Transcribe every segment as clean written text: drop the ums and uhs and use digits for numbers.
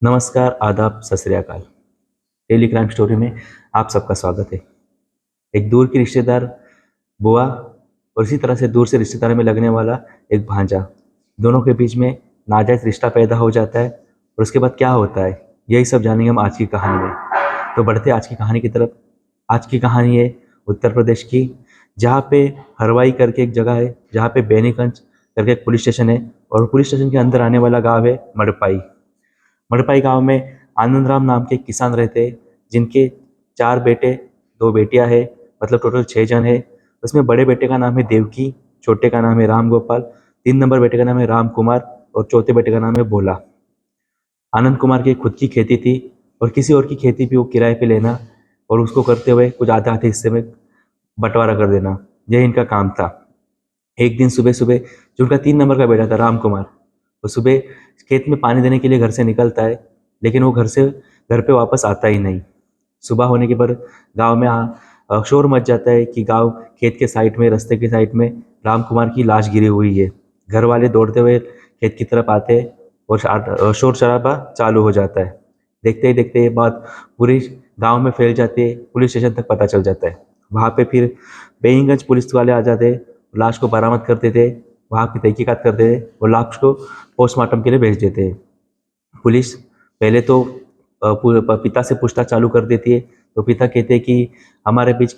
नमस्कार, आदाब, सत श्री अकाल। डेली क्राइम स्टोरी में आप सबका स्वागत है। एक दूर की रिश्तेदार बुआ और इसी तरह से दूर से रिश्तेदार में लगने वाला एक भांजा, दोनों के बीच में नाजायज रिश्ता पैदा हो जाता है और उसके बाद क्या होता है, यही सब जानेंगे हम आज की कहानी में। तो बढ़ते आज की कहानी की तरफ। आज की कहानी है उत्तर प्रदेश की, जहाँ पे हरवाई करके एक जगह है, जहाँ पे बेनीगंज करके एक पुलिस स्टेशन है और पुलिस स्टेशन के अंदर आने वाला गाँव है मड़पाई। मड़पाई गांव में आनंद राम नाम के एक किसान रहते हैं, जिनके 4 बेटे 2 बेटियां हैं, मतलब टोटल 6 जन है। उसमें बड़े बेटे का नाम है देवकी, छोटे का नाम है राम गोपाल, 3 नंबर बेटे का नाम है राम कुमार और चौथे बेटे का नाम है भोला। आनंद कुमार की खुद की खेती थी और किसी और की खेती भी वो किराए पे लेना और उसको करते हुए कुछ आधे आधे हिस्से में बंटवारा कर देना, यही इनका काम था। एक दिन सुबह सुबह जो उनका 3 नंबर का बेटा था राम कुमार, वो सुबह खेत में पानी देने के लिए घर से निकलता है, लेकिन वो घर पे वापस आता ही नहीं। सुबह होने के पर गांव में शोर मच जाता है कि गांव खेत के साइड में, रास्ते के साइड में राम कुमार की लाश गिरी हुई है। घर वाले दौड़ते हुए खेत की तरफ आते हैं और शोर शराबा चालू हो जाता है। देखते ही देखते ये बात पूरी गांव में फैल जाती है, पुलिस स्टेशन तक पता चल जाता है। वहाँ पे फिर बेईगंज पुलिस वाले आ जाते, लाश को बरामद करते थे, वहाँ की तहकीकात करते थे और लाश को पोस्टमार्टम के लिए भेज देते हैं। पुलिस पहले तो पिता से पूछताछ चालू कर देती है। तो पिता कहते हैं कि हमारे बीच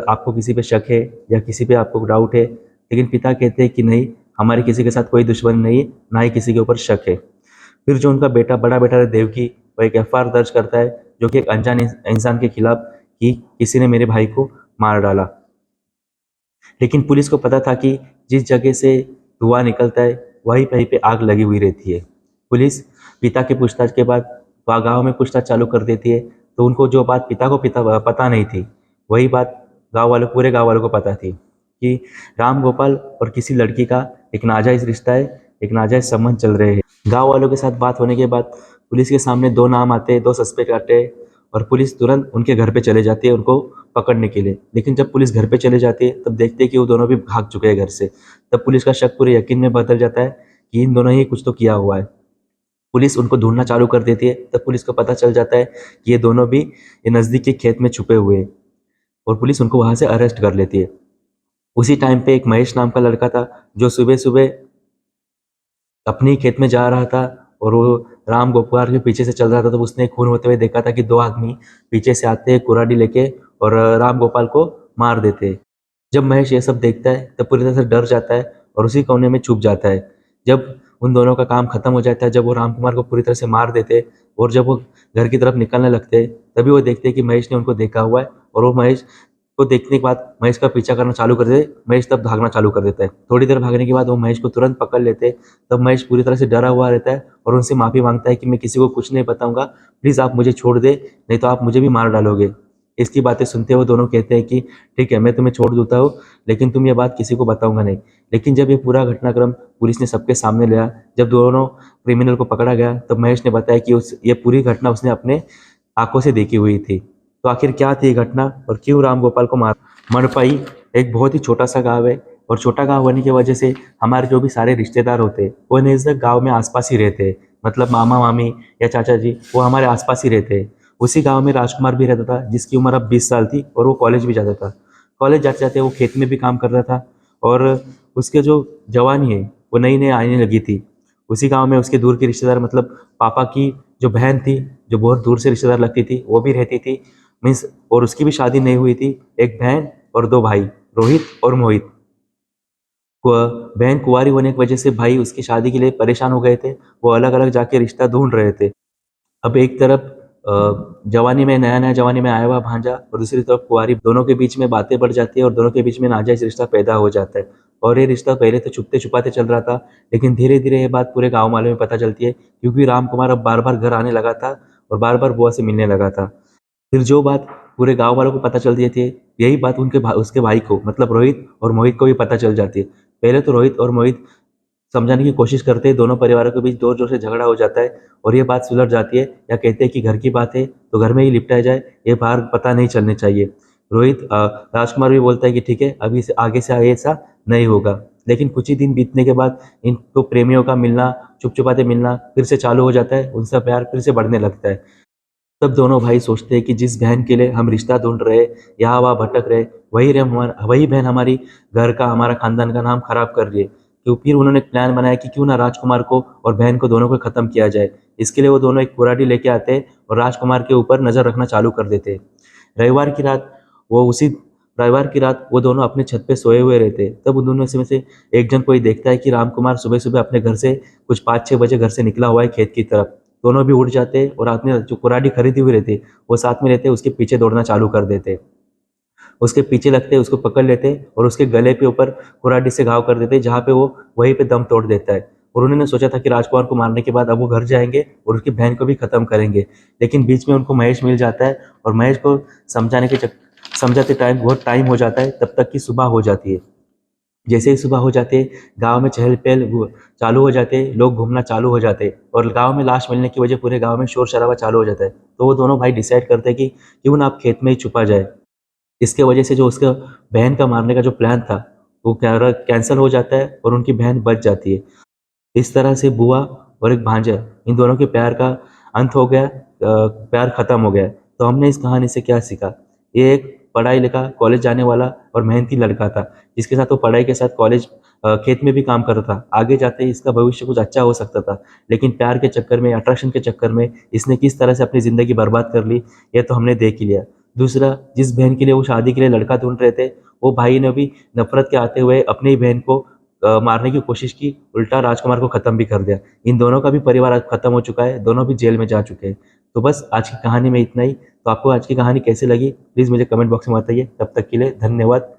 आपको किसी पे शक है या किसी पे आपको डाउट है, लेकिन पिता कहते हैं कि नहीं, हमारे किसी के साथ कोई दुश्मनी नहीं है, ना ही किसी के ऊपर शक है। फिर जो उनका बड़ा बेटा है देवकी, वो एक एफआईआर दर्ज करता है, जो कि एक अनजान इंसान के खिलाफ, कि किसी ने मेरे भाई को मार डाला। लेकिन पुलिस को पता था कि जिस जगह से धुआं निकलता है वहीं कहीं पे आग लगी हुई रहती है। पुलिस पिता की पूछताछ के बाद वह गांव में पूछताछ चालू कर देती है। तो उनको जो बात पिता को पता नहीं थी, वही बात पूरे गांव वालों को पता थी कि राम गोपाल और किसी लड़की का एक नाजायज रिश्ता है, एक नाजायज संबंध चल रहे हैं। गांव वालों के साथ बात होने के बाद पुलिस के सामने 2 नाम आते हैं, 2 सस्पेक्ट आते हैं और पुलिस तुरंत उनके घर पे चले जाती है उनको पकड़ने के लिए। लेकिन जब पुलिस घर पे चले जाती है तब देखते हैं कि वो दोनों भी भाग चुके हैं घर से। तब पुलिस का शक पूरे यकीन में बदल जाता है कि इन दोनों ही कुछ तो किया हुआ है। पुलिस उनको ढूंढना चालू कर देती है। तब पुलिस को पता चल जाता है कि ये दोनों भी ये नज़दीक के खेत में छुपे हुए हैं और पुलिस उनको वहां से अरेस्ट कर लेती है। उसी टाइम पे एक महेश नाम का लड़का था, जो सुबह सुबह अपने ही खेत में जा रहा था और वो राम गोपाल के पीछे से चल रहा था। तो उसने खून होते हुए देखा था कि 2 आदमी पीछे से आते हैं कुराडी लेके और राम गोपाल को मार देते हैं। जब महेश ये सब देखता है तब पूरी तरह से डर जाता है और उसी कोने में छुप जाता है। जब उन दोनों का काम खत्म हो जाता है, जब वो राम कुमार को पूरी तरह से मार देते और जब वो घर की तरफ निकलने लगते हैं, तभी वो देखते हैं कि महेश ने उनको देखा हुआ है और वो महेश को देखने के बाद महेश का पीछा करना चालू कर देते। महेश तब भागना चालू कर देता है। थोड़ी देर भागने के बाद वो महेश को तुरंत पकड़ लेते। तब महेश पूरी तरह से डरा हुआ रहता है और उनसे माफ़ी मांगता है कि मैं किसी को कुछ नहीं बताऊंगा, प्लीज़ आप मुझे छोड़ दे, नहीं तो आप मुझे भी मार डालोगे। इसकी बातें सुनते हुए दोनों कहते हैं कि ठीक है, मैं तुम्हें छोड़ देता हूँ, लेकिन तुम ये बात किसी को बताऊंगा नहीं। लेकिन जब ये पूरा घटनाक्रम पुलिस ने सबके सामने लिया, जब दोनों क्रिमिनल को पकड़ा गया, तब महेश ने बताया कि ये पूरी घटना उसने अपने आंखों से देखी हुई थी। तो आखिर क्या थी ये घटना और क्यों राम गोपाल को मार। मड़पई एक बहुत ही छोटा सा गांव है और छोटा गांव होने की वजह से हमारे जो भी सारे रिश्तेदार होते हैं वो नज़दीक गांव में आसपास ही रहते हैं। मतलब मामा मामी या चाचा जी वो हमारे आसपास ही रहते हैं। उसी गांव में राजकुमार भी रहता था, जिसकी उम्र अब 20 साल थी और वो कॉलेज भी जाता था। कॉलेज जाते जाते वो खेत में भी काम करता था और उसके जो जवानी है वो नई नई आने लगी थी। उसी गांव में उसके दूर की रिश्तेदार, मतलब पापा की जो बहन थी, जो बहुत दूर से रिश्तेदार लगती थी, वो भी रहती थी। मीन्स और उसकी भी शादी नहीं हुई थी। एक बहन और 2 भाई, रोहित और मोहित। बहन कुंवारी होने की वजह से भाई उसकी शादी के लिए परेशान हो गए थे। वो अलग अलग जाके रिश्ता ढूंढ रहे थे। अब एक तरफ जवानी में, नया नया जवानी में आया हुआ भांजा और दूसरी तरफ कुंवारी, दोनों के बीच में बातें बढ़ जाती है और दोनों के बीच में नाजायज रिश्ता पैदा हो जाता है। और ये रिश्ता पहले तो छुपते छुपाते चल रहा था, लेकिन धीरे धीरे ये बात पूरे गाँव वालों में पता चलती है, क्योंकि राम कुमार अब बार बार घर आने लगा था और बार बार बुआ से मिलने लगा था। फिर जो बात पूरे गाँव वालों को पता चल रही थी, यही बात उसके भाई को, मतलब रोहित और मोहित को भी पता चल जाती है। पहले तो रोहित और मोहित समझाने की कोशिश करते हैं, दोनों परिवारों के बीच जोर जोर से झगड़ा हो जाता है और ये बात सुलझ जाती है, या कहते हैं कि घर की बात है तो घर में ही निपटाया जाए, ये बाहर पता नहीं चलनी चाहिए। रोहित राजकुमार भी बोलता है कि ठीक है, अभी से आगे से ऐसा नहीं होगा। लेकिन कुछ ही दिन बीतने के बाद इनको प्रेमियों का मिलना, चुप-चुपाते मिलना फिर से चालू हो जाता है, उनका प्यार फिर से बढ़ने लगता है। तब दोनों भाई सोचते हैं कि जिस बहन के लिए हम रिश्ता ढूंढ रहे, यहाँ वहाँ भटक रहे, वही बहन हमारी घर का, हमारा खानदान का नाम खराब कर रही है। तो फिर उन्होंने एक प्लान बनाया कि क्यों ना राजकुमार को और बहन को दोनों को खत्म किया जाए। इसके लिए वो दोनों एक कुऱ्हाड़ी लेके आते हैं और राजकुमार के ऊपर नजर रखना चालू कर देते हैं। रविवार की रात वो उसी रविवार की रात वो दोनों अपनी छत पे सोए हुए रहते हैं। तब उन दोनों में से एक जन कोई देखता है कि रामकुमार सुबह सुबह अपने घर से कुछ 5-6 बजे घर से निकला हुआ है खेत की तरफ। दोनों भी उठ जाते हैं और रात में जो कुऱ्हाड़ी खरीदी हुई रहती है वो साथ में रहते हैं, उसके पीछे दौड़ना चालू कर देते हैं। उसके पीछे लगते हैं, उसको पकड़ लेते हैं और उसके गले के ऊपर कुऱ्हाड़ी से घाव कर देते हैं, जहाँ पे वो वहीं पे दम तोड़ देता है। और उन्होंने सोचा था कि राजकुमार को मारने के बाद अब वो घर जाएंगे और उसकी बहन को भी खत्म करेंगे। लेकिन बीच में उनको महेश मिल जाता है और महेश को समझाने के समझाते टाइम बहुत टाइम हो जाता है, तब तक की सुबह हो जाती है। जैसे ही सुबह हो जाती है, गाँव में चहल-पहल चालू हो जाते हैं, लोग घूमना चालू हो जाते हैं और गाँव में लाश मिलने की वजह पूरे गाँव में शोर-शराबा चालू हो जाता है। तो वो दोनों भाई डिसाइड करते हैं कि क्यों ना आप खेत में ही छुपा जाए। इसके वजह से जो उसका बहन का मारने का जो प्लान था, वो कैंसल हो जाता है और उनकी बहन बच जाती है। इस तरह से बुआ और एक भांजा, इन दोनों के प्यार का अंत हो गया, प्यार खत्म हो गया। तो हमने इस कहानी से क्या सीखा? ये एक पढ़ा-लिखा, कॉलेज जाने वाला और मेहनती लड़का था, जिसके साथ वो पढ़ाई के साथ खेत में भी काम कर रहा था। आगे जाते इसका भविष्य कुछ अच्छा हो सकता था, लेकिन प्यार के चक्कर में, अट्रैक्शन के चक्कर में इसने किस तरह से अपनी ज़िंदगी बर्बाद कर ली, ये तो हमने देख ही लिया। दूसरा, जिस बहन के लिए वो शादी के लिए लड़का ढूँढ रहे थे, वो भाई ने भी नफ़रत के आते हुए अपनी ही बहन को मारने की कोशिश की, उल्टा राजकुमार को खत्म भी कर दिया। इन दोनों का भी परिवार आज खत्म हो चुका है, दोनों भी जेल में जा चुके हैं। तो बस आज की कहानी में इतना ही। तो आपको आज की कहानी कैसी लगी? प्लीज़ मुझे कमेंट बॉक्स में बताइए। तब तक के लिए धन्यवाद।